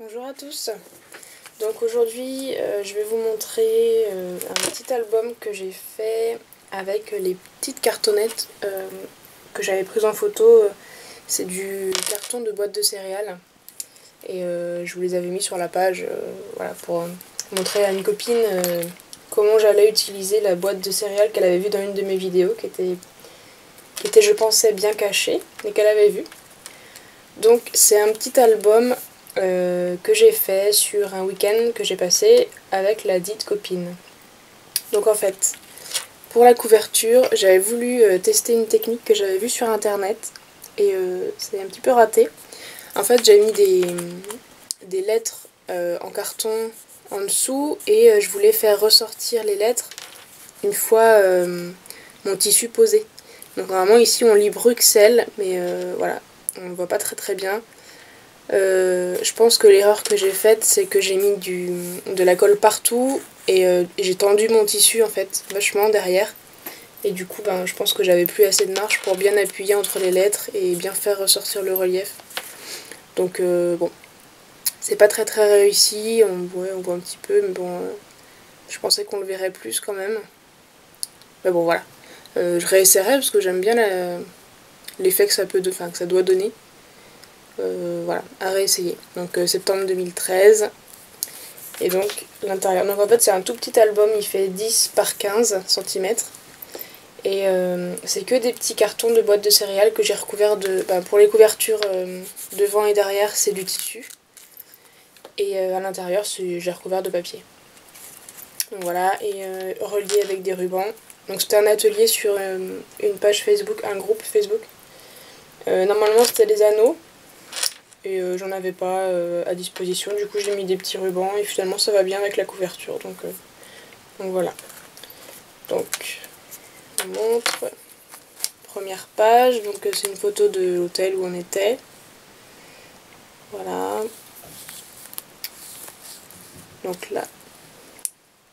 Bonjour à tous. Donc aujourd'hui je vais vous montrer un petit album que j'ai fait avec les petites cartonnettes que j'avais prises en photo. C'est du carton de boîte de céréales et je vous les avais mis sur la page voilà, pour montrer à une copine comment j'allais utiliser la boîte de céréales qu'elle avait vue dans une de mes vidéos qui était je pensais bien cachée mais qu'elle avait vue. Donc c'est un petit album que j'ai fait sur un week-end que j'ai passé avec la dite copine. Donc en fait, pour la couverture, j'avais voulu tester une technique que j'avais vue sur internet et c'est un petit peu raté. En fait, j'ai mis des lettres en carton en dessous et je voulais faire ressortir les lettres une fois mon tissu posé. Donc normalement ici on lit Bruxelles, mais voilà, on ne voit pas très bien. Je pense que l'erreur que j'ai faite, c'est que j'ai mis de la colle partout et j'ai tendu mon tissu en fait vachement derrière. Et du coup, je pense que j'avais plus assez de marge pour bien appuyer entre les lettres et bien faire ressortir le relief. Donc bon, c'est pas très réussi, on voit un petit peu, mais bon, je pensais qu'on le verrait plus quand même. Mais bon, voilà. Je réessayerai parce que j'aime bien l'effet que que ça doit donner. Voilà, à réessayer. Donc septembre 2013. Et donc l'intérieur. Donc en fait c'est un tout petit album, il fait 10 par 15 cm. Et c'est que des petits cartons de boîtes de céréales que j'ai recouverts de. Pour les couvertures devant et derrière c'est du tissu. Et à l'intérieur j'ai recouvert de papier. Donc voilà, et relié avec des rubans. Donc c'était un atelier sur une page Facebook, un groupe Facebook. Normalement c'était des anneaux. Et j'en avais pas à disposition, du coup j'ai mis des petits rubans et finalement ça va bien avec la couverture, donc voilà. Donc je vous montre, première page, donc c'est une photo de l'hôtel où on était, voilà. Donc là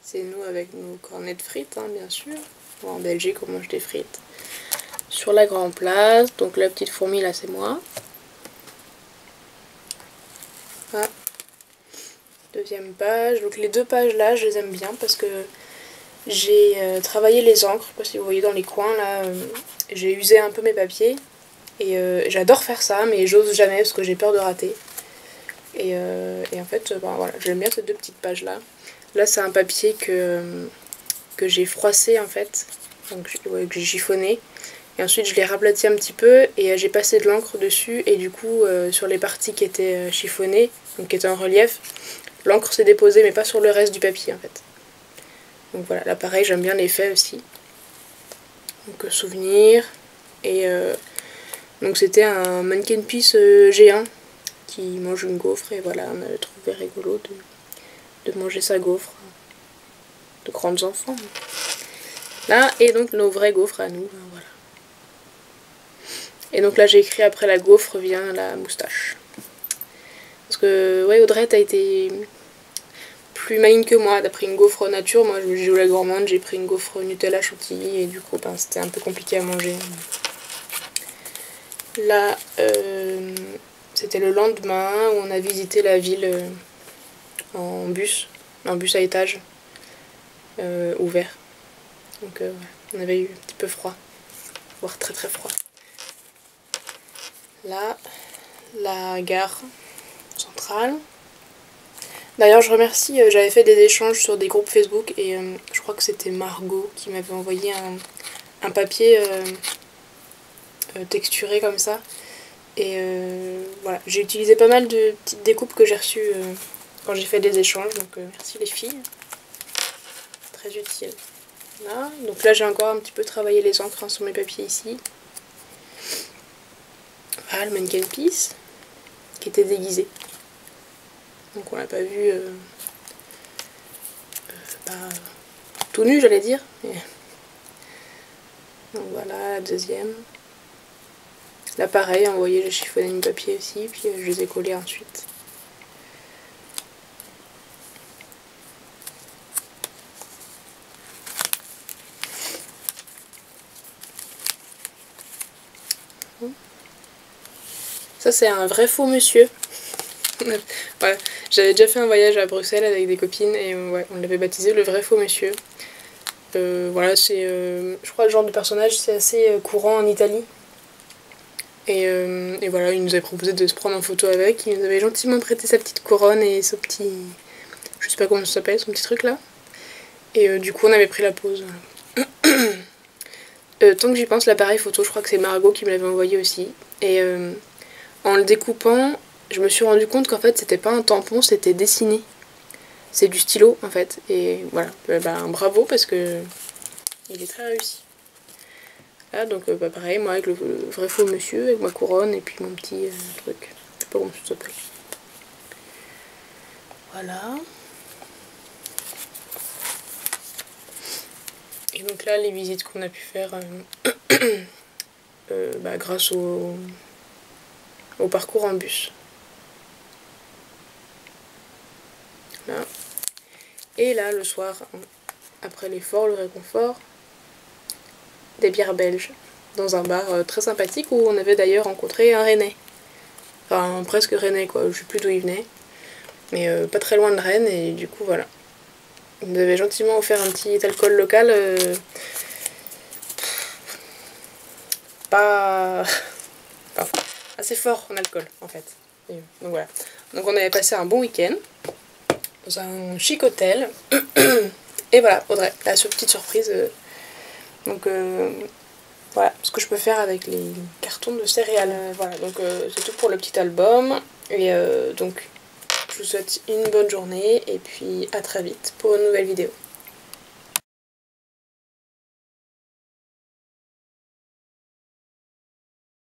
c'est nous avec nos cornets de frites, hein, bien sûr, bon, en Belgique on mange des frites. Sur la grande place, donc la petite fourmi là c'est moi. Ah. Deuxième page, donc les deux pages là je les aime bien parce que j'ai travaillé les encres, je sais pas si vous voyez dans les coins là, j'ai usé un peu mes papiers et j'adore faire ça mais j'ose jamais parce que j'ai peur de rater. Et en fait voilà, j'aime bien ces deux petites pages là. Là c'est un papier que j'ai froissé en fait, donc que j'ai chiffonné. Et ensuite je l'ai raplati un petit peu et j'ai passé de l'encre dessus et du coup sur les parties qui étaient chiffonnées, donc qui étaient en relief, l'encre s'est déposée mais pas sur le reste du papier en fait. Donc voilà, là pareil j'aime bien l'effet aussi. Donc souvenir. Et donc c'était un mannequin piece géant qui mange une gaufre et voilà, on avait trouvé rigolo de manger sa gaufre. De grands enfants. Là, et donc nos vrais gaufres à nous, voilà. Et donc là j'ai écrit après la gaufre vient la moustache. Parce que ouais, Audrey t'as été plus maligne que moi, t'as pris une gaufre nature, moi j'ai joué la gourmande, j'ai pris une gaufre Nutella chantilly et du coup c'était un peu compliqué à manger. Là c'était le lendemain où on a visité la ville en bus à étage ouvert. Donc on avait eu un petit peu froid, voire très froid. Là, la gare centrale. D'ailleurs je remercie, j'avais fait des échanges sur des groupes Facebook et je crois que c'était Margot qui m'avait envoyé un papier texturé comme ça. Et voilà, j'ai utilisé pas mal de petites découpes que j'ai reçues quand j'ai fait des échanges, donc merci les filles. Très utile. Là. Donc là j'ai encore un petit peu travaillé les encres hein, sur mes papiers ici. Voilà le mannequin piece qui était déguisé. Donc on l'a pas vu tout nu j'allais dire. Mais... Donc voilà la deuxième. Là pareil, vous voyez j'ai chiffonné du papier aussi, puis je les ai collés ensuite. Ça c'est un vrai faux monsieur. Voilà. J'avais déjà fait un voyage à Bruxelles avec des copines et ouais, on l'avait baptisé le vrai faux monsieur. Voilà, c'est, je crois, le genre de personnage, c'est assez courant en Italie. Et voilà, il nous avait proposé de se prendre en photo avec. Il nous avait gentiment prêté sa petite couronne et son petit... Je sais pas comment ça s'appelle, son petit truc là. Et du coup, on avait pris la pause. Tant que j'y pense, l'appareil photo, je crois que c'est Margot qui me l'avait envoyé aussi. Et en le découpant, je me suis rendu compte qu'en fait, c'était pas un tampon, c'était dessiné. C'est du stylo en fait. Et voilà, bravo parce que il est très réussi. Là, donc pareil, moi avec le vrai faux monsieur, avec ma couronne et puis mon petit truc. Je sais pas comment ça s'appelle. Voilà. Et donc là, les visites qu'on a pu faire grâce au parcours en bus. Là. Et là, le soir, après l'effort, le réconfort, des bières belges dans un bar très sympathique où on avait d'ailleurs rencontré un Rennais. Enfin, presque Rennais quoi, je sais plus d'où il venait. Mais pas très loin de Rennes et du coup voilà. Il nous avait gentiment offert un petit alcool local. Pas... enfin, assez fort en alcool en fait. Et, donc voilà. Donc on avait passé un bon week-end dans un chic hôtel. Et voilà, Audrey, la petite surprise. Donc voilà ce que je peux faire avec les cartons de céréales. Voilà, donc c'est tout pour le petit album. Et donc je vous souhaite une bonne journée et puis à très vite pour une nouvelle vidéo.